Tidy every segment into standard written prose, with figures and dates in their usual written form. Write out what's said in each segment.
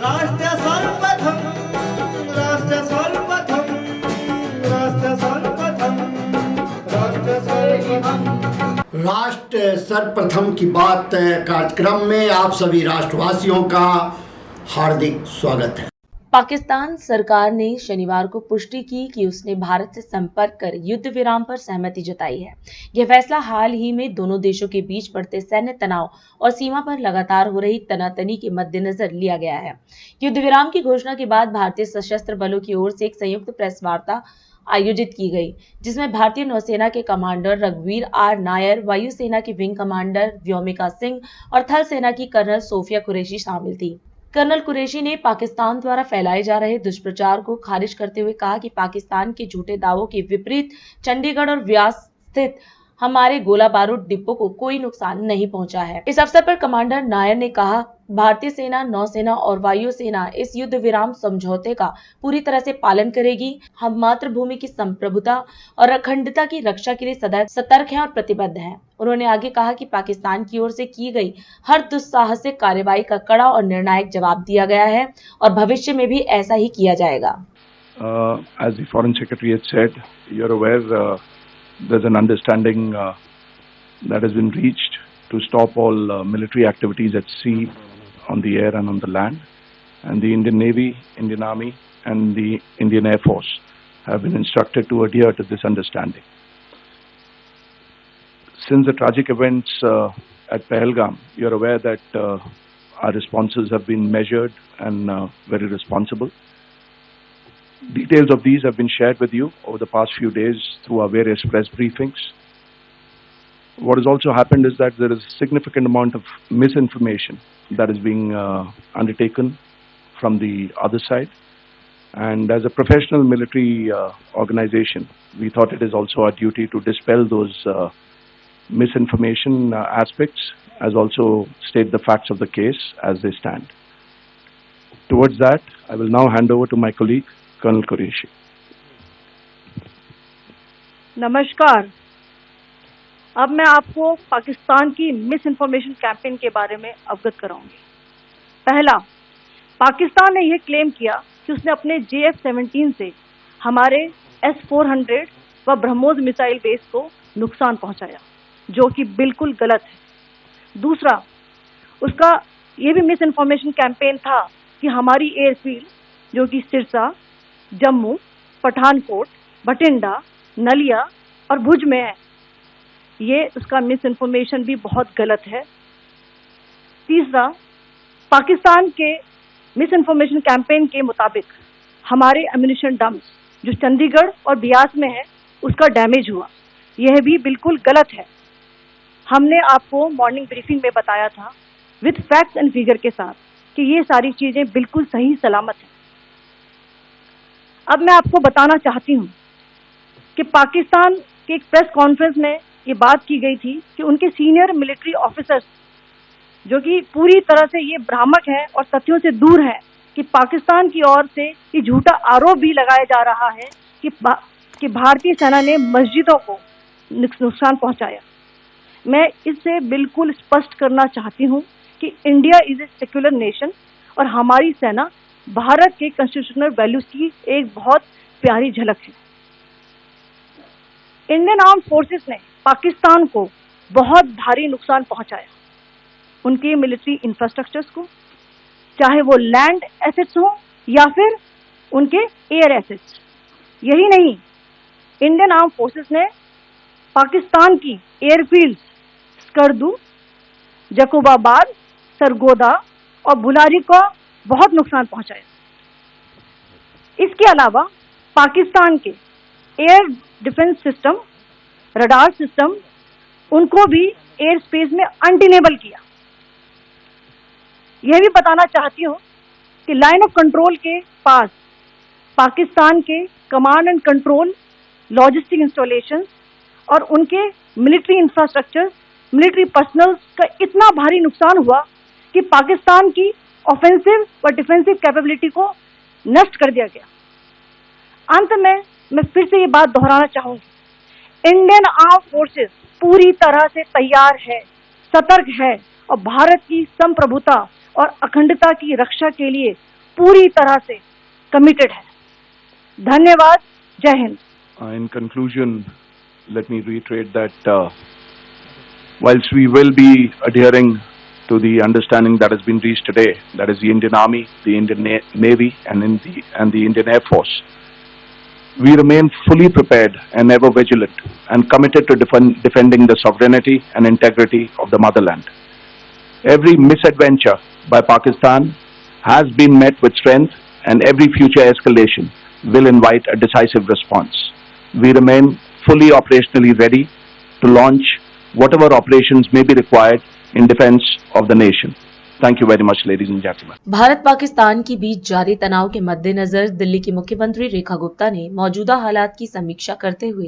राष्ट्र सर्वप्रथम राष्ट्र सर्वप्रथम राष्ट्र सर्वप्रथम राष्ट्र सर्वप्रथम राष्ट्र सर्वप्रथम की बात कार्यक्रम में आप सभी राष्ट्रवासियों का हार्दिक स्वागत है। पाकिस्तान सरकार ने शनिवार को पुष्टि की कि उसने भारत से संपर्क कर युद्ध विराम पर सहमति जताई है। यह फैसला हाल ही में दोनों देशों के बीच बढ़ते सैन्य तनाव और सीमा पर लगातार हो रही तनातनी के मद्देनजर लिया गया है। युद्ध विराम की घोषणा के बाद भारतीय सशस्त्र बलों की ओर से एक संयुक्त प्रेस वार्ता आयोजित की गई, जिसमें भारतीय नौसेना के कमांडर रघुवीर आर नायर, वायुसेना की विंग कमांडर व्योमिका सिंह और थल सेना की कर्नल सोफिया कुरैशी शामिल थी। कर्नल कुरैशी ने पाकिस्तान द्वारा फैलाए जा रहे दुष्प्रचार को खारिज करते हुए कहा कि पाकिस्तान के झूठे दावों के विपरीत चंडीगढ़ और व्यास स्थित हमारे गोला बारूद डिपो को कोई नुकसान नहीं पहुंचा है। इस अवसर पर कमांडर नायर ने कहा, भारतीय सेना, नौसेना और वायुसेना इस युद्ध विराम समझौते का पूरी तरह से पालन करेगी। हम मातृभूमि की संप्रभुता और अखंडता की रक्षा के लिए सदैव सतर्क हैं और प्रतिबद्ध हैं। उन्होंने आगे कहा कि पाकिस्तान की ओर से की गई हर दुस्साहसिक कार्रवाई का कड़ा और निर्णायक जवाब दिया गया है और भविष्य में भी ऐसा ही किया जाएगा। As the Foreign Secretary had said, you're aware there's an understanding that has been reached to stop all military activities at sea, on the air and on the land, and the Indian Navy, Indian Army and the Indian Air Force have been instructed to adhere to this understanding. Since the tragic events at Pahalgam, you're aware that our responses have been measured and very responsible. Details of these have been shared with you over the past few days through our various press briefings. What has also happened is that there is a significant amount of misinformation that is being undertaken from the other side. And as a professional military organization, we thought it is also our duty to dispel those misinformation aspects, as also state the facts of the case as they stand. Towards that, I will now hand over to my colleague, colonel Qureshi. नमस्कार। अब मैं आपको पाकिस्तान की miss information campaign के बारे में अवगत कराऊंगी। पहला, पाकिस्तान ने यह क्लेम किया कि उसने अपने JF-17 से हमारे S-400 व ब्रह्मोस मिसाइल बेस को नुकसान पहुंचाया, जो कि बिल्कुल गलत है। दूसरा, उसका यह भी मिस इन्फॉर्मेशन कैंपेन था कि हमारी एयरफील्ड, जो कि सिरसा, जम्मू, पठानकोट, बठिंडा, नलिया और भुज में है, ये उसका मिस इन्फॉर्मेशन भी बहुत गलत है। तीसरा, पाकिस्तान के मिस इन्फॉर्मेशन कैंपेन के मुताबिक हमारे एम्यूनिशन डंप्स जो चंडीगढ़ और बियास में है, उसका डैमेज हुआ, यह भी बिल्कुल गलत है। हमने आपको मॉर्निंग ब्रीफिंग में बताया था विद फैक्ट्स एंड फिगर के साथ कि ये सारी चीजें बिल्कुल सही सलामत हैं। अब मैं आपको बताना चाहती हूँ कि पाकिस्तान के एक प्रेस कॉन्फ्रेंस में ये बात की गई थी कि उनके सीनियर मिलिट्री ऑफिसर्स, जो कि पूरी तरह से ये भ्रामक हैं और तथ्यों से दूर हैं, कि पाकिस्तान की ओर से ये झूठा आरोप भी लगाया जा रहा है कि भारतीय सेना ने मस्जिदों को नुकसान पहुंचाया। मैं इससे बिल्कुल स्पष्ट करना चाहती हूँ कि India is a secular nation और हमारी सेना भारत के कॉन्स्टिट्यूशनल वैल्यूज की एक बहुत प्यारी झलक है। इंडियन आर्म फोर्सेस ने पाकिस्तान को बहुत भारी नुकसान पहुंचाया, उनके मिलिट्री इंफ्रास्ट्रक्चर्स को, चाहे वो लैंड एसेट्स हो या फिर उनके एयर एसेट्स। यही नहीं, इंडियन आर्म फोर्सेस ने पाकिस्तान की एयरफील्ड स्कर्दू, जकोबाबाद, सरगोदा और बुलारी को बहुत नुकसान पहुंचाया। इसके अलावा पाकिस्तान के air defence system, radar system, उनको भी एयर स्पेस में अनडिनेबल किया। यह भी बताना चाहती हूँ कि लाइन ऑफ कंट्रोल के पास पाकिस्तान के command and control, logistic installation और उनके मिलिट्री इंफ्रास्ट्रक्चर, मिलिट्री पर्सनल का इतना भारी नुकसान हुआ कि पाकिस्तान की ऑफेंसिव व डिफेंसिव कैपेबिलिटी को नष्ट कर दिया गया। अंत में मैं फिर से ये बात दोहराना चाहूंगी, इंडियन आर्म फोर्सेस पूरी तरह से तैयार है, सतर्क है और भारत की संप्रभुता और अखंडता की रक्षा के लिए पूरी तरह से कमिटेड है। धन्यवाद। जय Hind. In conclusion, let me reiterate that whilst we will be adhering to the understanding that has been reached today, that is the Indian Army, the Indian Navy, and the Indian Air Force, we remain fully prepared and ever vigilant and committed to defending the sovereignty and integrity of the motherland. Every misadventure by Pakistan has been met with strength, and every future escalation will invite a decisive response. We remain fully operationally ready to launch whatever operations may be required in defense of the nation. Thank you very much, ladies and gentlemen. Bharat Pakistan के बीच जारी तनाव के मद्देनजर दिल्ली की मुख्यमंत्री रेखा गुप्ता ने मौजूदा हालात की समीक्षा करते हुए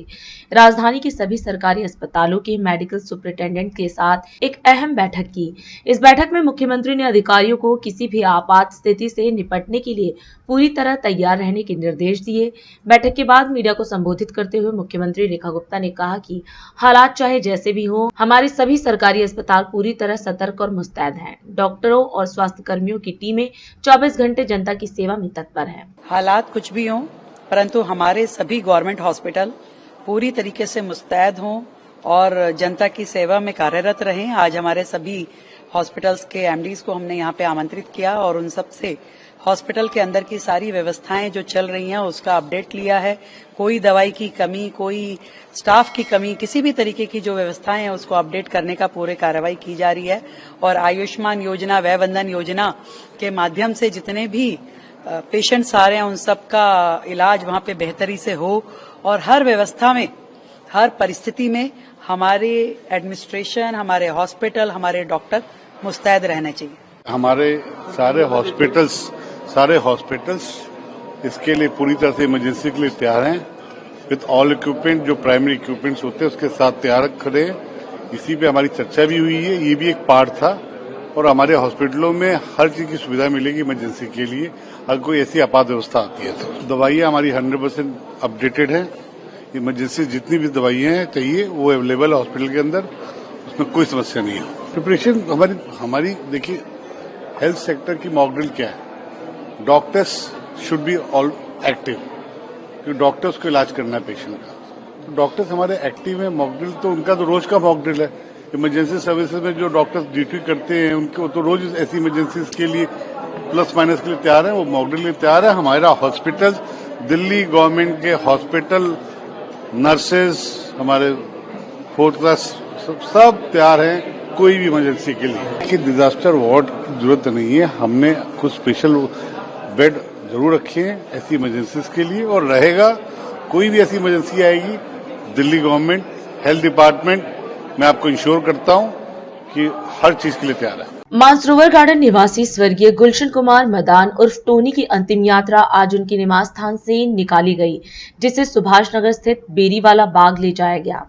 राजधानी के सभी सरकारी अस्पतालों के मेडिकल सुपरिटेंडेंट के साथ एक अहम बैठक की। इस बैठक में मुख्यमंत्री ने अधिकारियों को किसी भी आपात स्थिति से निपटने के लिए पूरी तरह तैयार रहने के निर्देश दिए। बैठक के बाद मीडिया को संबोधित करते हुए मुख्यमंत्री रेखा गुप्ता ने कहा कि हालात चाहे जैसे भी हो, हमारे सभी सरकारी अस्पताल पूरी तरह सतर्क और मुस्तैद हैं। डॉक्टरों और स्वास्थ्य कर्मियों की टीमें 24 घंटे जनता की सेवा में तत्पर हैं। हालात कुछ भी हों, परंतु हमारे सभी गवर्नमेंट हॉस्पिटल पूरी तरीके से मुस्तैद हों और जनता की सेवा में कार्यरत रहें। आज हमारे सभी हॉस्पिटल्स के एमडीज को हमने यहाँ पे आमंत्रित किया और उन सब से हॉस्पिटल के अंदर की सारी व्यवस्थाएं जो चल रही हैं उसका अपडेट लिया है। कोई दवाई की कमी, कोई स्टाफ की कमी, किसी भी तरीके की जो व्यवस्थाएं हैं उसको अपडेट करने का पूरे कार्रवाई की जा रही है। और आयुष्मान योजना, वय वंदन योजना के माध्यम से जितने भी पेशेंट्स आ रहे हैं उन सब का इलाज वहां पे बेहतरी से हो और हर व्यवस्था में, हर परिस्थिति में हमारे एडमिनिस्ट्रेशन, हमारे हॉस्पिटल, हमारे डॉक्टर मुस्तैद रहने चाहिए। हमारे सारे हॉस्पिटल्स इसके लिए पूरी तरह से इमरजेंसी के लिए तैयार हैं, विद ऑल इक्विपमेंट, जो प्राइमरी इक्विपमेंट्स होते हैं उसके साथ तैयार खड़े हैं। इसी पे हमारी चर्चा भी हुई है, ये भी एक पार्ट था। और हमारे हॉस्पिटलों में हर चीज की सुविधा मिलेगी इमरजेंसी के लिए, अगर कोई ऐसी आपात व्यवस्था आती है तो। दवाइयां हमारी 100% अपडेटेड है। इमरजेंसी जितनी भी दवाइयां चाहिए वो अवेलेबल है हॉस्पिटल के अंदर, उसमें कोई समस्या नहीं है। प्रिपरेशन हमारी देखिए, हेल्थ सेक्टर की मॉक ड्रिल क्या है, doctors should be all active, क्योंकि डॉक्टर्स को इलाज करना है पेशेंट का। तो डॉक्टर्स हमारे एक्टिव है। मॉक ड्रिल तो उनका तो रोज का मॉक ड्रिल है। इमरजेंसी सर्विसेज में जो डॉक्टर्स ड्यूटी करते हैं उनको तो रोज ऐसी इमरजेंसीज के लिए प्लस माइनस के लिए तैयार है, वो मॉक ड्रिल के लिए तैयार है। हमारा हॉस्पिटल, दिल्ली गवर्नमेंट के हॉस्पिटल, नर्सेज, हमारे फोर्थ क्लास सब तैयार हैं कोई भी इमरजेंसी के लिए। कि डिजास्टर वार्ड की जरूरत नहीं है, हमने कुछ स्पेशल बेड जरूर रखे हैं ऐसी इमरजेंसीज के लिए और रहेगा। कोई भी ऐसी इमरजेंसी आएगी, दिल्ली गवर्नमेंट, हेल्थ डिपार्टमेंट, मैं आपको इंश्योर करता हूं कि हर चीज के लिए तैयार है। मानसरोवर गार्डन निवासी स्वर्गीय गुलशन कुमार मदान उर्फ टोनी की अंतिम यात्रा आज उनके निवास स्थान से निकाली गई, जिसे सुभाष नगर स्थित बेरीवाला बाग ले जाया गया।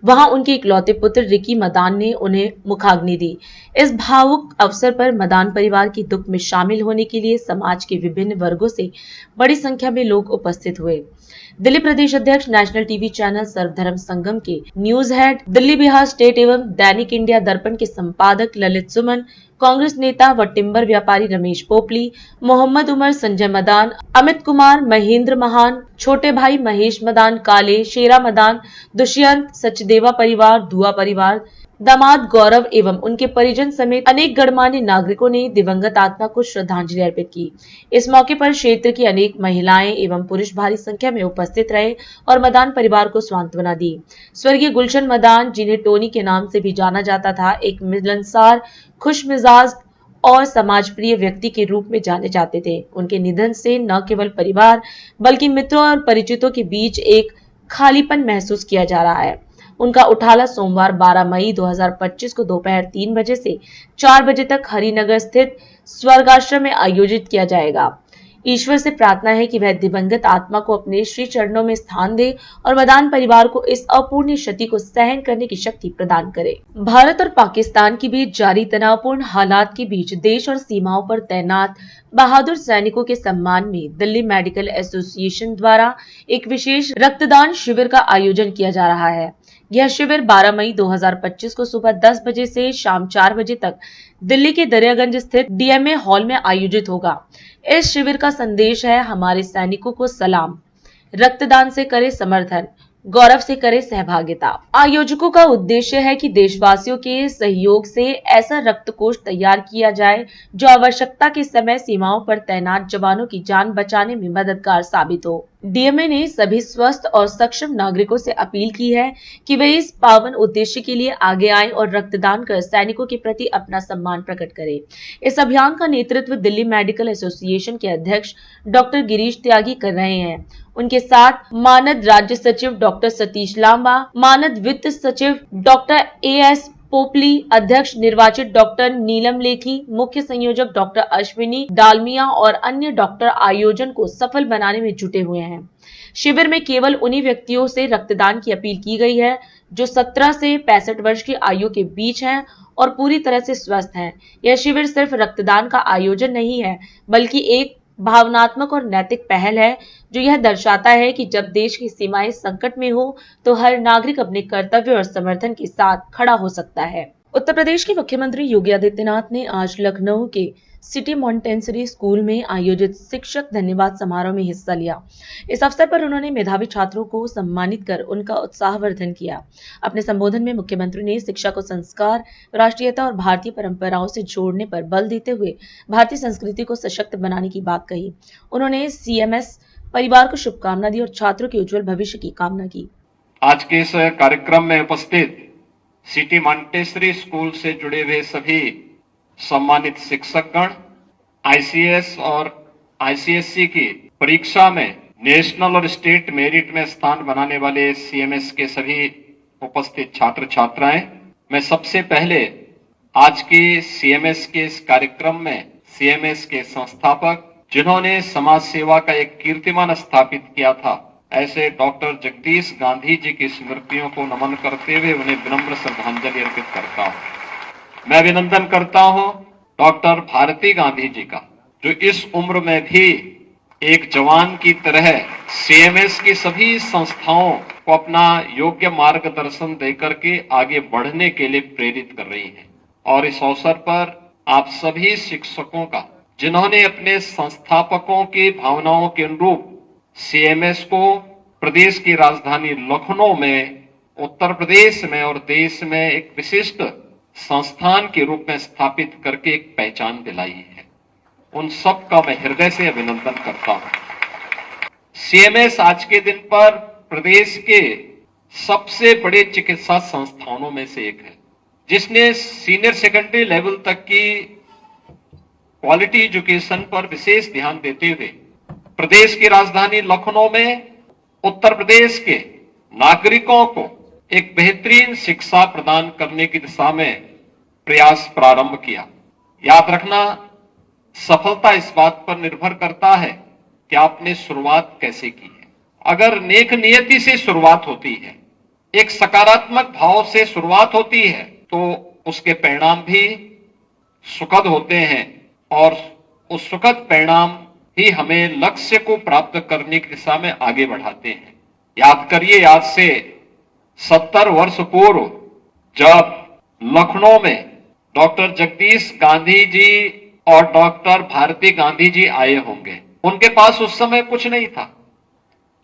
वहां उनके इकलौते पुत्र रिकी मदान ने उन्हें मुखाग्नि दी। इस भावुक अवसर पर मदान परिवार की दुख में शामिल होने के लिए समाज के विभिन्न वर्गों से बड़ी संख्या में लोग उपस्थित हुए। दिल्ली प्रदेश अध्यक्ष, नेशनल टीवी चैनल सर्वधर्म संगम के news head, Delhi Bihar state एवं दैनिक इंडिया दर्पण के संपादक ललित सुमन, कांग्रेस नेता व टिम्बर व्यापारी रमेश पोपली, मोहम्मद उमर, संजय मदान, अमित कुमार, महेंद्र महान, छोटे भाई महेश मदान, काले, शेरा मदान, दुष्यंत, सचदेवा परिवार, धुआ परिवार, दामाद गौरव एवं उनके परिजन समेत अनेक गणमान्य नागरिकों ने दिवंगत आत्मा को श्रद्धांजलि अर्पित की। इस मौके पर क्षेत्र की अनेक महिलाएं एवं पुरुष भारी संख्या में उपस्थित रहे और मदान परिवार को सांत्वना दी। स्वर्गीय गुलशन मदान, जिन्हें टोनी के नाम से भी जाना जाता था, एक मिलनसार, खुश मिजाज और समाज प्रिय व्यक्ति के रूप में जाने जाते थे। उनके निधन से न केवल परिवार बल्कि मित्रों और परिचितों के बीच एक खालीपन महसूस किया जा रहा है। उनका उठाला सोमवार 12 मई 2025 को दोपहर 3 बजे से 4 बजे तक हरिनगर स्थित स्वर्गाश्रम में आयोजित किया जाएगा। ईश्वर से प्रार्थना है कि वह दिवंगत आत्मा को अपने श्री चरणों में स्थान दे और मदान परिवार को इस अपूर्णीय क्षति को सहन करने की शक्ति प्रदान करे। भारत और पाकिस्तान के बीच जारी तनावपूर्ण हालात के बीच देश और सीमाओं पर तैनात बहादुर सैनिकों के सम्मान में दिल्ली मेडिकल एसोसिएशन द्वारा एक विशेष रक्तदान शिविर का आयोजन किया जा रहा है। यह शिविर 12 मई 2025 को सुबह 10 बजे से शाम 4 बजे तक दिल्ली के दरियागंज स्थित डीएमए हॉल में आयोजित होगा। इस शिविर का संदेश है, हमारे सैनिकों को सलाम, रक्तदान से करे समर्थन, गौरव से करे सहभागिता। आयोजकों का उद्देश्य है कि देशवासियों के सहयोग से ऐसा रक्त कोष तैयार किया जाए जो आवश्यकता के समय सीमाओं पर तैनात जवानों की जान बचाने में मददगार साबित हो। डीएमए ने सभी स्वस्थ और सक्षम नागरिकों से अपील की है कि वे इस पावन उद्देश्य के लिए आगे आएं और रक्तदान कर सैनिकों के प्रति अपना सम्मान प्रकट करें। इस अभियान का नेतृत्व दिल्ली मेडिकल एसोसिएशन के अध्यक्ष डॉक्टर गिरीश त्यागी कर रहे हैं। उनके साथ मानद राज्य सचिव डॉक्टर सतीश लांबा, मानद वित्त सचिव डॉक्टर एएस पोपली, अध्यक्ष निर्वाचित डॉक्टर नीलम लेखी, मुख्य संयोजक डॉक्टर अश्विनी डालमिया और अन्य डॉक्टर आयोजन को सफल बनाने में जुटे हुए हैं। शिविर में केवल उन्हीं व्यक्तियों से रक्तदान की अपील की गई है जो 17 से 65 वर्ष की आयु के बीच हैं और पूरी तरह से स्वस्थ हैं। यह शिविर सिर्फ रक्तदान का आयोजन नहीं है, बल्कि एक भावनात्मक और नैतिक पहल है जो यह दर्शाता है कि जब देश की सीमाएं संकट में हो तो हर नागरिक अपने कर्तव्य और समर्थन के साथ खड़ा हो सकता है। उत्तर प्रदेश के मुख्यमंत्री योगी आदित्यनाथ ने आज लखनऊ के सिटी मॉन्टेसरी स्कूल में आयोजित शिक्षक धन्यवाद समारोह में हिस्सा लिया। इस अवसर पर उन्होंने मेधावी छात्रों को सम्मानित कर उनका उत्साहवर्धन किया। अपने संबोधन में मुख्यमंत्री ने शिक्षा को संस्कार, राष्ट्रीयता और भारतीय परंपराओं से जोड़ने पर बल देते हुए भारतीय संस्कृति को सशक्त बनाने की बात कही। उन्होंने सीएमएस परिवार को शुभकामना दी और छात्रों के उज्जवल भविष्य की कामना की। आज के इस कार्यक्रम में उपस्थित सिटी मॉन्टेसरी स्कूल से जुड़े हुए सभी सम्मानित शिक्षकगण, आईसीएस और आईसीएससी की परीक्षा में नेशनल और स्टेट मेरिट में स्थान बनाने वाले सीएमएस के सभी उपस्थित छात्र छात्राएं, मैं सबसे पहले आज की सीएमएस के इस कार्यक्रम में सीएमएस के संस्थापक जिन्होंने समाज सेवा का एक कीर्तिमान स्थापित किया था, ऐसे डॉक्टर जगदीश गांधी जी की स्मृतियों को नमन करते हुए उन्हें विनम्र श्रद्धांजलि अर्पित करता हूं। मैं अभिनंदन करता हूं डॉक्टर भारती गांधी जी का, जो इस उम्र में भी एक जवान की तरह सीएमएस की सभी संस्थाओं को अपना योग्य मार्गदर्शन देकर के आगे बढ़ने के लिए प्रेरित कर रही हैं। और इस अवसर पर आप सभी शिक्षकों का, जिन्होंने अपने संस्थापकों की भावनाओं के अनुरूप सीएमएस को प्रदेश की राजधानी लखनऊ में, उत्तर प्रदेश में और देश में एक विशिष्ट संस्थान के रूप में स्थापित करके एक पहचान दिलाई है, उन सब का मैं हृदय से अभिनंदन करता हूं। सीएमएस आज के दिन पर प्रदेश के सबसे बड़े चिकित्सा संस्थानों में से एक है, जिसने सीनियर सेकेंडरी लेवल तक की क्वालिटी एजुकेशन पर विशेष ध्यान देते हुए प्रदेश की राजधानी लखनऊ में उत्तर प्रदेश के नागरिकों को एक बेहतरीन शिक्षा प्रदान करने की दिशा में प्रयास प्रारंभ किया। याद रखना, सफलता इस बात पर निर्भर करता है कि आपने शुरुआत कैसे की है। अगर नेक नियति से शुरुआत होती है, एक सकारात्मक भाव से शुरुआत होती है, तो उसके परिणाम भी सुखद होते हैं और उस सुखद परिणाम ही हमें लक्ष्य को प्राप्त करने की दिशा में आगे बढ़ाते हैं। याद करिए, आज से 70 वर्ष पूर्व जब लखनऊ में डॉक्टर जगदीश गांधी जी और डॉक्टर भारती गांधी जी आए होंगे, उनके पास उस समय कुछ नहीं था।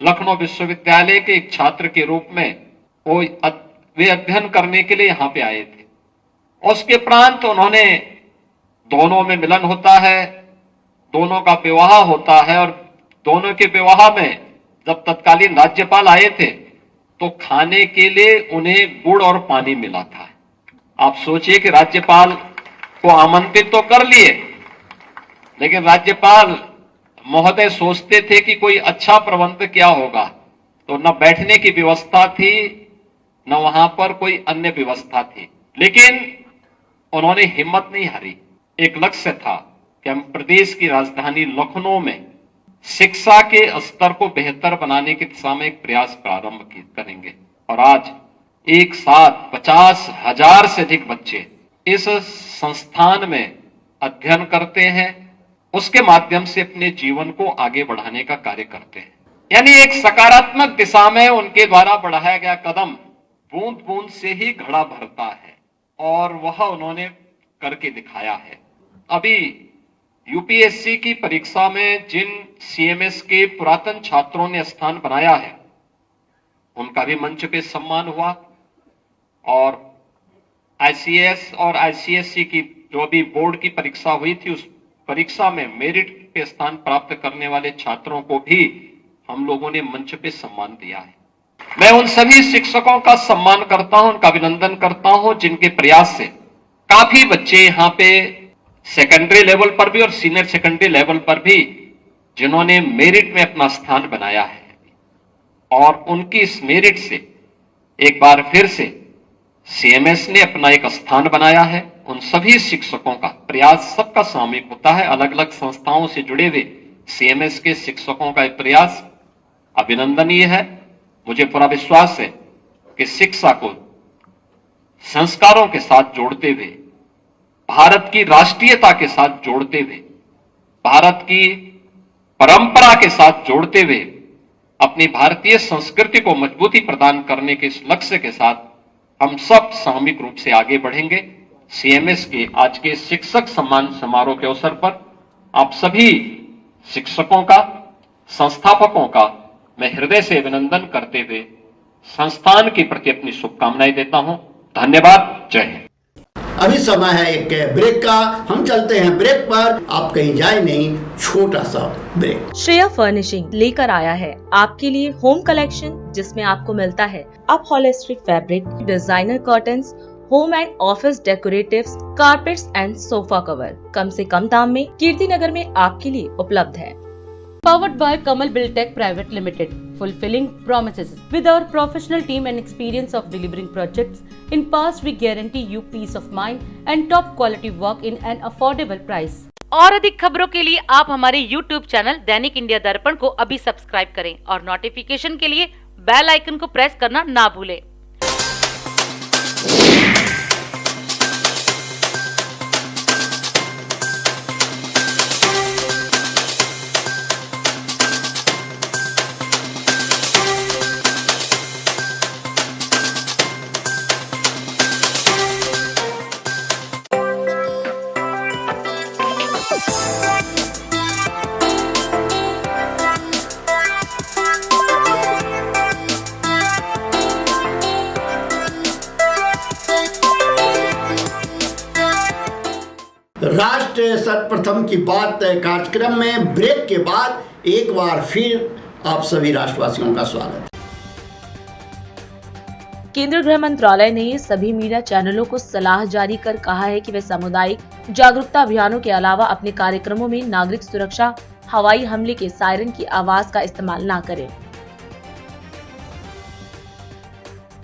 लखनऊ विश्वविद्यालय के एक छात्र के रूप में वे अध्ययन करने के लिए यहाँ पे आए थे। उसके उपरांत उन्होंने, दोनों में मिलन होता है, दोनों का विवाह होता है और दोनों के विवाह में जब तत्कालीन राज्यपाल आए थे तो खाने के लिए उन्हें गुड़ और पानी मिला था। आप सोचिए कि राज्यपाल को आमंत्रित तो कर लिए, लेकिन राज्यपाल महोदय सोचते थे कि कोई अच्छा प्रबंध क्या होगा, तो न बैठने की व्यवस्था थी न वहां पर कोई अन्य व्यवस्था थी। लेकिन उन्होंने हिम्मत नहीं हारी। एक लक्ष्य था कि हम प्रदेश की राजधानी लखनऊ में शिक्षा के स्तर को बेहतर बनाने की दिशा में एक प्रयास प्रारंभ करेंगे। और आज एक साथ 50,000 से अधिक बच्चे इस संस्थान में अध्ययन करते हैं, उसके माध्यम से अपने जीवन को आगे बढ़ाने का कार्य करते हैं। यानी एक सकारात्मक दिशा में उनके द्वारा बढ़ाया गया कदम बूंद बूंद से ही घड़ा भरता है, और वह उन्होंने करके दिखाया है। अभी यूपीएससी की परीक्षा में जिन सीएमएस के पुरातन छात्रों ने स्थान बनाया है, उनका भी मंच पे सम्मान हुआ, और आईसीएस और आईसीएससी की जो भी बोर्ड की परीक्षा हुई थी, उस परीक्षा में मेरिट पे स्थान प्राप्त करने वाले छात्रों को भी हम लोगों ने मंच पे सम्मान दिया है। मैं उन सभी शिक्षकों का सम्मान करता हूं, उनका अभिनंदन करता हूं, जिनके प्रयास से काफी बच्चे यहाँ पे सेकेंडरी लेवल पर भी और सीनियर सेकेंडरी लेवल पर भी जिन्होंने मेरिट में अपना स्थान बनाया है, और उनकी इस मेरिट से एक बार फिर से सीएमएस ने अपना एक स्थान बनाया है। उन सभी शिक्षकों का प्रयास सबका सामूहिक होता है। अलग अलग संस्थाओं से जुड़े हुए सीएमएस के शिक्षकों का एक प्रयास अभिनंदनीय है। मुझे पूरा विश्वास है कि शिक्षा को संस्कारों के साथ जोड़ते हुए, भारत की राष्ट्रीयता के साथ जोड़ते हुए, भारत की परंपरा के साथ जोड़ते हुए, अपनी भारतीय संस्कृति को मजबूती प्रदान करने के इस लक्ष्य के साथ हम सब सामूहिक रूप से आगे बढ़ेंगे। सीएमएस के आज के शिक्षक सम्मान समारोह के अवसर पर आप सभी शिक्षकों का, संस्थापकों का मैं हृदय से अभिनंदन करते हुए संस्थान के प्रति अपनी शुभकामनाएं देता हूं। धन्यवाद। जय हिंद। अभी समय है एक ब्रेक का, हम चलते हैं ब्रेक पर, आप कहीं जाए नहीं, छोटा सा ब्रेक। श्रेया फर्निशिंग लेकर आया है आपके लिए होम कलेक्शन, जिसमें आपको मिलता है upholstery fabric, designer curtains, home and office decoratives, carpets and sofa cover कम से कम दाम में कीर्ति नगर में आपके लिए उपलब्ध है। Powered by Kamal Buildtech Private Limited, fulfilling promises. With our professional team and experience of delivering projects, in past we guarantee you peace of mind and top quality work in an affordable price. और अधिक खबरों के लिए आप हमारे YouTube channel दैनिक India दर्पण को अभी सब्सक्राइब करें और नोटिफिकेशन के लिए बेल आइकन को प्रेस करना ना भूलें। राष्ट्र सर्वप्रथम की बात कार्यक्रम में ब्रेक के बाद एक बार फिर आप सभी राष्ट्रवासियों का स्वागत है। केंद्रीय गृह मंत्रालय ने सभी मीडिया चैनलों को सलाह जारी कर कहा है कि वे सामुदायिक जागरूकता अभियानों के अलावा अपने कार्यक्रमों में नागरिक सुरक्षा, हवाई हमले के सायरन की आवाज का इस्तेमाल न करें।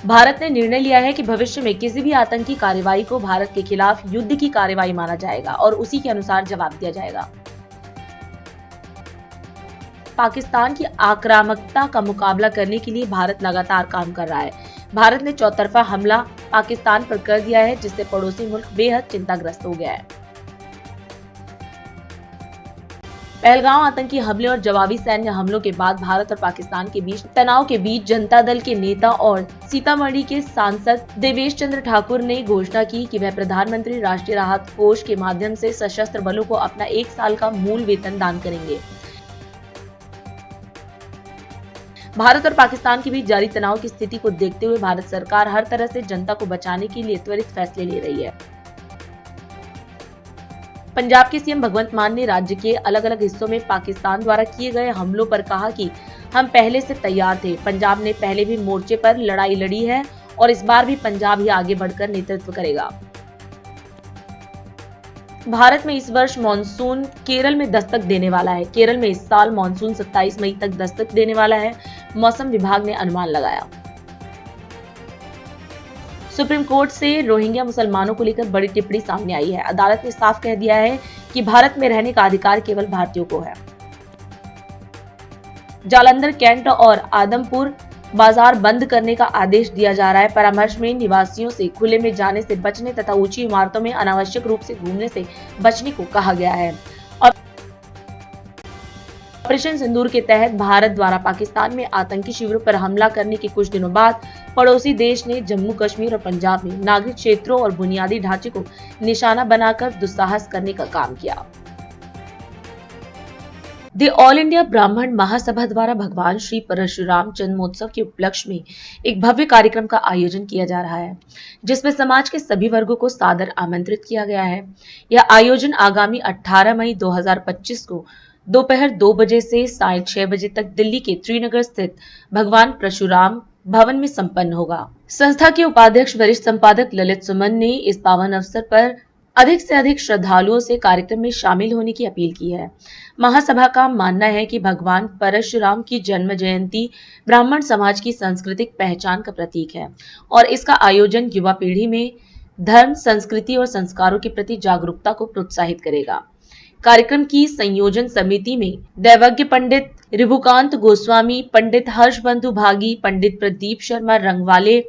भारत ने निर्णय लिया है कि भविष्य में किसी भी आतंकी कार्रवाई को भारत के खिलाफ युद्ध की कार्रवाई माना जाएगा और उसी के अनुसार जवाब दिया जाएगा। पाकिस्तान की आक्रामकता का मुकाबला करने के लिए भारत लगातार काम कर रहा है। भारत ने चौतरफा हमला पाकिस्तान पर कर दिया है, जिससे पड़ोसी मुल्क बेहद चिंताग्रस्त हो गया है। पहलगांव आतंकी हमले और जवाबी सैन्य हमलों के बाद भारत और पाकिस्तान के बीच तनाव के बीच जनता दल के नेता और सीतामढ़ी के सांसद देवेश चंद्र ठाकुर ने घोषणा की कि वह प्रधानमंत्री राष्ट्रीय राहत कोष के माध्यम से सशस्त्र बलों को अपना 1 साल का मूल वेतन दान करेंगे। भारत और पाकिस्तान के बीच जारी तनाव की स्थिति को देखते हुए भारत सरकार हर तरह से जनता को बचाने के लिए त्वरित फैसले ले रही है। पंजाब के सीएम भगवंत मान ने राज्य के अलग अलग हिस्सों में पाकिस्तान द्वारा किए गए हमलों पर कहा कि हम पहले से तैयार थे। पंजाब ने पहले भी मोर्चे पर लड़ाई लड़ी है और इस बार भी पंजाब ही आगे बढ़कर नेतृत्व करेगा। भारत में इस वर्ष मॉनसून केरल में दस्तक देने वाला है। केरल में इस साल मॉनसून 27 मई तक दस्तक देने वाला है, मौसम विभाग ने अनुमान लगाया। सुप्रीम कोर्ट से रोहिंग्या मुसलमानों को लेकर बड़ी टिप्पणी सामने आई है। अदालत ने साफ कह दिया है कि भारत में रहने का अधिकार केवल भारतीयों को है। जालंधर कैंट और आदमपुर बाजार बंद करने का आदेश दिया जा रहा है। परामर्श में निवासियों से खुले में जाने से बचने तथा ऊंची इमारतों में अनावश्यक रूप से घूमने से बचने को कहा गया है। ऑपरेशन सिंदूर के तहत भारत द्वारा पाकिस्तान में आतंकी शिविरों पर हमला करने के कुछ दिनों बाद पड़ोसी देश ने जम्मू कश्मीर और पंजाब में नागरिक क्षेत्रों और बुनियादी ढांचे को निशाना बनाकर दुस्साहस करने का काम किया। द ऑल इंडिया ब्राह्मण महासभा द्वारा भगवान श्री परशुराम जन्मोत्सव के उपलक्ष्य में एक भव्य कार्यक्रम का आयोजन किया जा रहा है, जिसमें समाज के सभी वर्गों को सादर आमंत्रित किया गया है। यह आयोजन आगामी 18 मई 2025 को दोपहर 2 बजे से साढ़े 6 बजे तक दिल्ली के त्रिनगर स्थित भगवान परशुराम भवन में संपन्न होगा। संस्था के उपाध्यक्ष वरिष्ठ संपादक ललित सुमन ने इस पावन अवसर पर अधिक से अधिक श्रद्धालुओं से कार्यक्रम में शामिल होने की अपील की है। महासभा का मानना है कि भगवान परशुराम की जन्म जयंती ब्राह्मण समाज की सांस्कृतिक पहचान का प्रतीक है और इसका आयोजन युवा पीढ़ी में धर्म, संस्कृति और संस्कारों के प्रति जागरूकता को प्रोत्साहित करेगा। कार्यक्रम की संयोजन समिति में दैवज्ञ पंडित रिभुकांत गोस्वामी, पंडित हर्षबंधु भागी, पंडित प्रदीप शर्मा रंगवाले,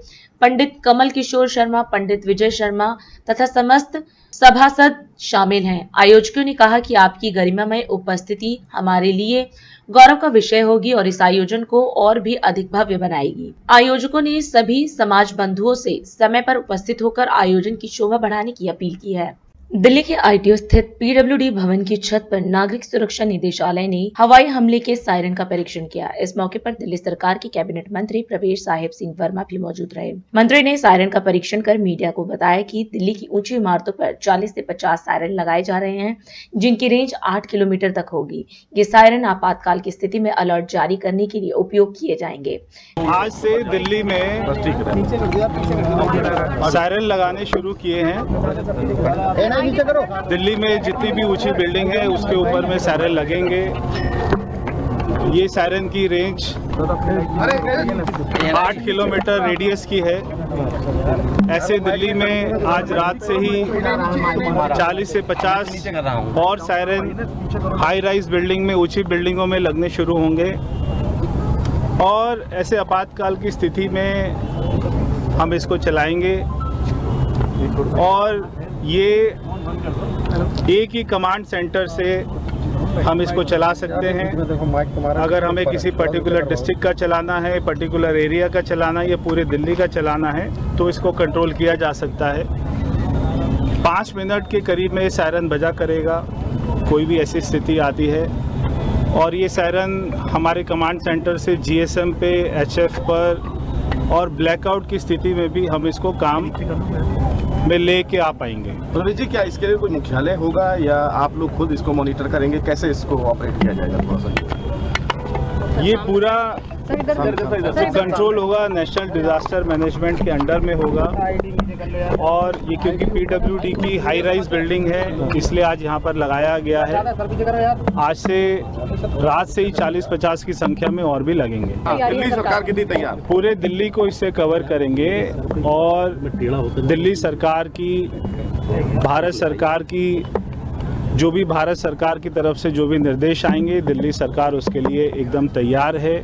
पंडित कमल किशोर शर्मा, पंडित विजय शर्मा तथा समस्त सभासद शामिल हैं। आयोजकों ने कहा कि आपकी गरिमामय उपस्थिति हमारे लिए गौरव का विषय होगी और इस आयोजन को और भी अधिक भव्य बनाएगी। आयोजकों ने सभी समाज बंधुओं से समय पर उपस्थित होकर आयोजन की शोभा बढ़ाने की अपील की है। दिल्ली के आईटीओ स्थित पीडब्ल्यूडी भवन की छत पर नागरिक सुरक्षा निदेशालय ने हवाई हमले के सायरन का परीक्षण किया। इस मौके पर दिल्ली सरकार के कैबिनेट मंत्री प्रवेश साहिब सिंह वर्मा भी मौजूद रहे। मंत्री ने सायरन का परीक्षण कर मीडिया को बताया कि दिल्ली की ऊंची इमारतों पर 40 से 50 सायरन लगाए जा रहे हैं, जिनकी रेंज 8 किलोमीटर तक होगी। ये सायरन आपातकाल की स्थिति में अलर्ट जारी करने के लिए उपयोग किए जाएंगे। आज से दिल्ली में सायरन लगाने शुरू किए हैं। दिल्ली में जितनी भी ऊंची बिल्डिंग है उसके ऊपर में सायरन लगेंगे। ये सायरन की रेंज 8 किलोमीटर रेडियस की है। ऐसे दिल्ली में आज रात से ही 40 से 50 और सायरन हाई राइज बिल्डिंग में, ऊंची बिल्डिंगों में लगने शुरू होंगे और ऐसे आपातकाल की स्थिति में हम इसको चलाएंगे और ये एक ही कमांड सेंटर से हम इसको चला सकते हैं। अगर हमें किसी पर्टिकुलर डिस्ट्रिक्ट का चलाना है, पर्टिकुलर एरिया का चलाना है या पूरे दिल्ली का चलाना है तो इसको कंट्रोल किया जा सकता है। 5 मिनट के करीब में सायरन बजा करेगा कोई भी ऐसी स्थिति आती है और ये सायरन हमारे कमांड सेंटर से जीएसएम पे, एचएफ पर और ब्लैकआउट की स्थिति में भी हम इसको काम में लेके आ पाएंगे। रवि जी, क्या इसके लिए कोई मुख्यालय होगा या आप लोग खुद इसको मॉनिटर करेंगे? कैसे इसको ऑपरेट किया जाएगा? थोड़ा सा ये पूरा कंट्रोल होगा, नेशनल डिजास्टर मैनेजमेंट के अंडर में होगा और ये क्योंकि पीडब्ल्यूडी की हाई राइज बिल्डिंग है इसलिए आज यहाँ पर लगाया गया है। आज से रात से ही 40-50 की संख्या में और भी लगेंगे। दिल्ली सरकार कितनी तैयार? पूरे दिल्ली को इससे कवर करेंगे और दिल्ली सरकार की, भारत सरकार की जो भी भारत सरकार की तरफ से जो भी निर्देश आएंगे, दिल्ली सरकार उसके लिए एकदम तैयार है।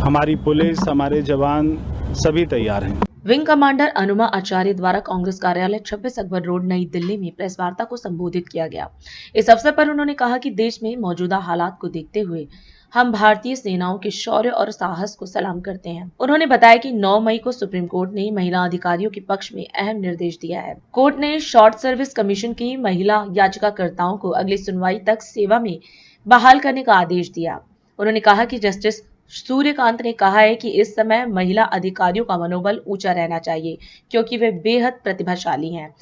हमारी पुलिस, हमारे जवान सभी तैयार हैं। विंग कमांडर अनुमा आचार्य द्वारा कांग्रेस कार्यालय 26 अकबर रोड नई दिल्ली में प्रेस वार्ता को संबोधित किया गया। इस अवसर पर उन्होंने कहा कि देश में मौजूदा हालात को देखते हुए हम भारतीय सेनाओं के शौर्य और साहस को सलाम करते हैं। उन्होंने बताया कि 9 मई को सुप्रीम कोर्ट ने महिला अधिकारियों के पक्ष में अहम निर्देश दिया है। कोर्ट ने शॉर्ट सर्विस कमीशन की महिला याचिकाकर्ताओं को अगली सुनवाई तक सेवा में बहाल करने का आदेश दिया। उन्होंने कहा कि जस्टिस सूर्यकांत ने कहा है कि इस समय महिला अधिकारियों का मनोबल ऊंचा रहना चाहिए क्योंकि वे बेहद प्रतिभाशाली हैं।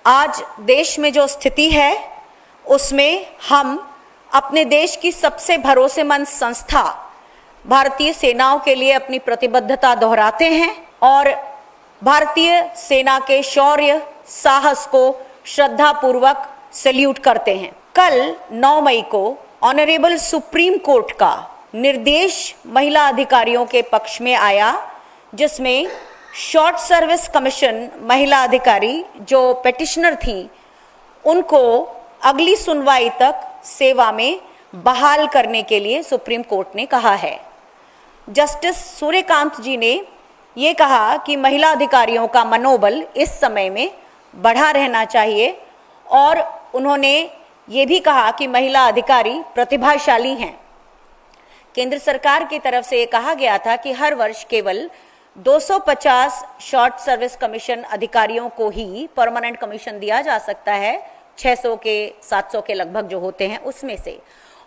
आज देश में जो स्थिति है उसमें हम अपने देश की सबसे भरोसेमंद संस्था भारतीय सेनाओं के लिए अपनी प्रतिबद्धता दोहराते हैं और भारतीय सेना के शौर्य साहस को श्रद्धापूर्वक सैल्यूट करते हैं। कल 9 मई को ऑनरेबल सुप्रीम कोर्ट का निर्देश महिला अधिकारियों के पक्ष में आया, जिसमें शॉर्ट सर्विस कमीशन महिला अधिकारी जो पेटिशनर थी उनको अगली सुनवाई तक सेवा में बहाल करने के लिए सुप्रीम कोर्ट ने कहा है। जस्टिस सूर्यकांत जी ने ये कहा कि महिला अधिकारियों का मनोबल इस समय में बढ़ा रहना चाहिए और उन्होंने ये भी कहा कि महिला अधिकारी प्रतिभाशाली हैं। केंद्र सरकार की तरफ से ये कहा गया था कि हर वर्ष केवल 250 शॉर्ट सर्विस कमीशन अधिकारियों को ही परमानेंट कमीशन दिया जा सकता है, 600 के 700 के लगभग जो होते हैं उसमें से।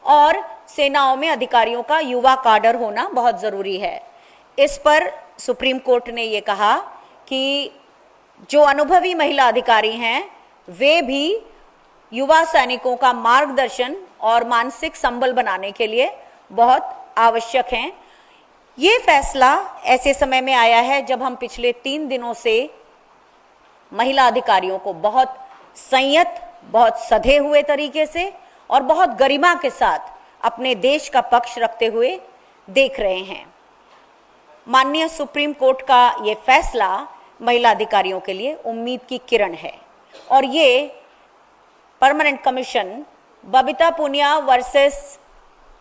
और सेनाओं में अधिकारियों का युवा काडर होना बहुत जरूरी है। इस पर सुप्रीम कोर्ट ने ये कहा कि जो अनुभवी महिला अधिकारी हैं वे भी युवा सैनिकों का मार्गदर्शन और मानसिक संबल बनाने के लिए बहुत आवश्यक हैं। ये फैसला ऐसे समय में आया है जब हम पिछले 3 दिनों से महिला अधिकारियों को बहुत संयत, बहुत सधे हुए तरीके से और बहुत गरिमा के साथ अपने देश का पक्ष रखते हुए देख रहे हैं। माननीय सुप्रीम कोर्ट का ये फैसला महिला अधिकारियों के लिए उम्मीद की किरण है और ये permanent commission Babita Punia versus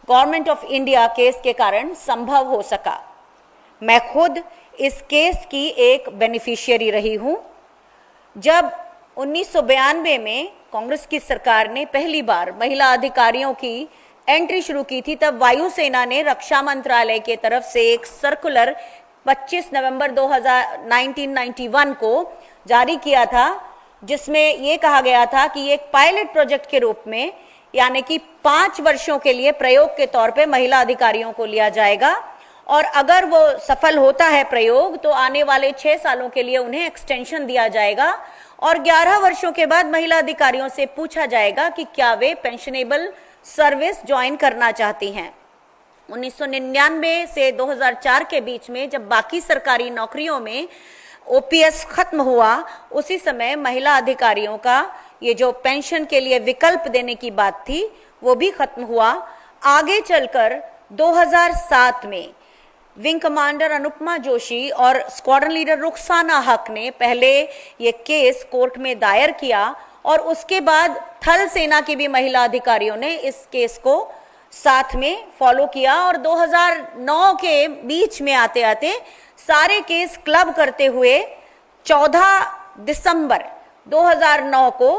government of India case के कारण संभव हो सका। मैं खुद इस केस की एक बेनिफिशियरी रही हूं। जब 1992 में कांग्रेस की सरकार ने पहली बार महिला अधिकारियों की एंट्री शुरू की थी, तब वायुसेना ने रक्षा मंत्रालय के तरफ से एक सर्कुलर 25 नवंबर 1991 को जारी किया था, जिसमें यह कहा गया था कि ये एक पायलट प्रोजेक्ट के रूप में, यानी कि 5 वर्षों के लिए प्रयोग के तौर पे महिला अधिकारियों को लिया जाएगा और अगर वो सफल होता है प्रयोग तो आने वाले 6 सालों के लिए उन्हें एक्सटेंशन दिया जाएगा और 11 वर्षों के बाद महिला अधिकारियों से पूछा जाएगा कि क्या वे पेंशनेबल सर्विस ज्वाइन करना चाहती हैं। 1999 से 2004 के बीच में जब बाकी सरकारी नौकरियों में ओपीएस खत्म हुआ, उसी समय महिला अधिकारियों का ये जो पेंशन के लिए विकल्प देने की बात थी वो भी खत्म हुआ। आगे चलकर 2007 में विंग कमांडर अनुपमा जोशी और स्क्वाड्रन लीडर रुखसाना हक ने पहले ये केस कोर्ट में दायर किया और उसके बाद थल सेना की भी महिला अधिकारियों ने इस केस को साथ में फॉलो किया और 2009 के बीच में आते आते सारे केस क्लब करते हुए 14 दिसंबर 2009 को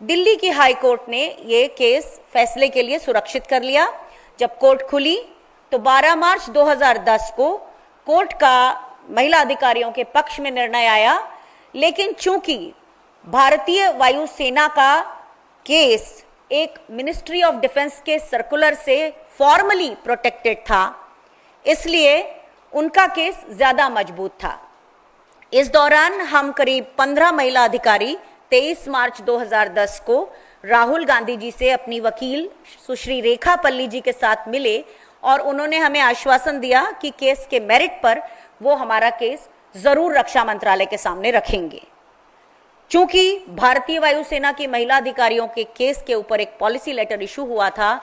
दिल्ली की हाई कोर्ट ने ये केस फैसले के लिए सुरक्षित कर लिया। जब कोर्ट खुली तो 12 मार्च 2010 को कोर्ट का महिला अधिकारियों के पक्ष में निर्णय आया, लेकिन चूंकि भारतीय वायुसेना का केस एक मिनिस्ट्री ऑफ डिफेंस के सर्कुलर से फॉर्मली प्रोटेक्टेड था, इसलिए उनका केस ज्यादा मजबूत था। इस दौरान हम करीब 15 महिला अधिकारी 23 मार्च 2010 को राहुल गांधी जी से अपनी वकील सुश्री रेखा पल्ली जी के साथ मिले और उन्होंने हमें आश्वासन दिया कि केस के मेरिट पर वो हमारा केस जरूर रक्षा मंत्रालय के सामने रखेंगे। चूंकि भारतीय वायुसेना की महिला अधिकारियों के केस के ऊपर एक पॉलिसी लेटर इशू हुआ था,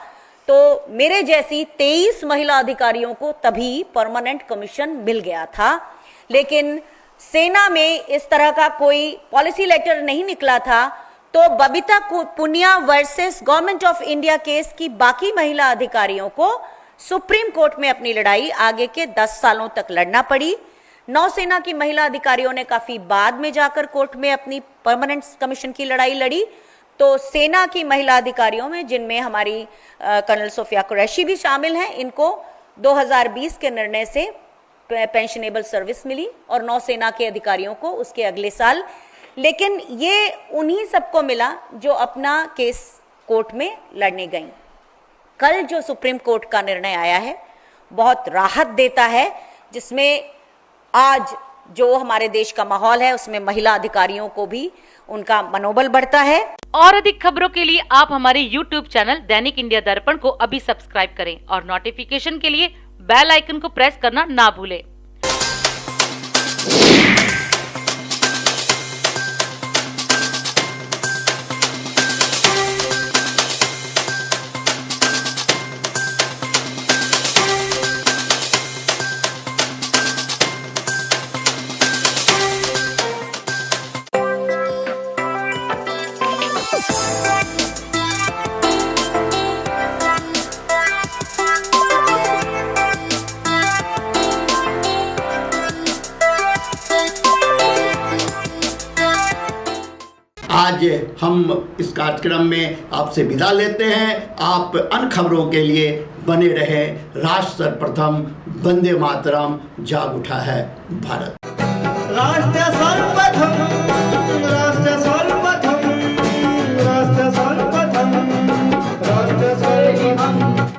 तो मेरे जैसी 23 महिला अधिकारियों को तभी परमानेंट कमीशन मिल गया था, लेकिन सेना में इस तरह का कोई पॉलिसी लेटर नहीं निकला था। तो Babita Punia versus government of India case की बाकी महिला अधिकारियों को सुप्रीम कोर्ट में अपनी लड़ाई आगे के 10 सालों तक लड़ना पड़ी। नौसेना की महिला अधिकारियों ने काफी बाद में जाकर कोर्ट में अपनी परमानेंट कमीशन की लड़ाई लड़ी। तो सेना की महिला अधिकारियों में, जिनमें हमारी कर्नल सोफिया कुरैशी भी शामिल हैं, इनको 2020 के निर्णय से पेंशनेबल सर्विस मिली और नौसेना के अधिकारियों को उसके अगले साल। लेकिन ये उन्हीं सबको मिला जो अपना केस कोर्ट में लड़ने गईं। कल जो सुप्रीम कोर्ट का निर्णय आया है बहुत राहत देता है, जिसमें आज जो हमारे देश का माहौल है उसमें महिला अधिकारियों को भी उनका मनोबल बढ़ता है। और अधिक खबरों के लिए आप हमारे YouTube चैनल दैनिक इंडिया दर्पण को अभी सब्सक्राइब करें और नोटिफिकेशन के लिए बेल आइकन को प्रेस करना ना भूलें। हम इस कार्यक्रम में आपसे विदा लेते हैं। आप अन्य खबरों के लिए बने रहे। राष्ट्र सर्वप्रथम, वंदे मातरम, जाग उठा है भारत। राष्ट्र सर्वप्रथम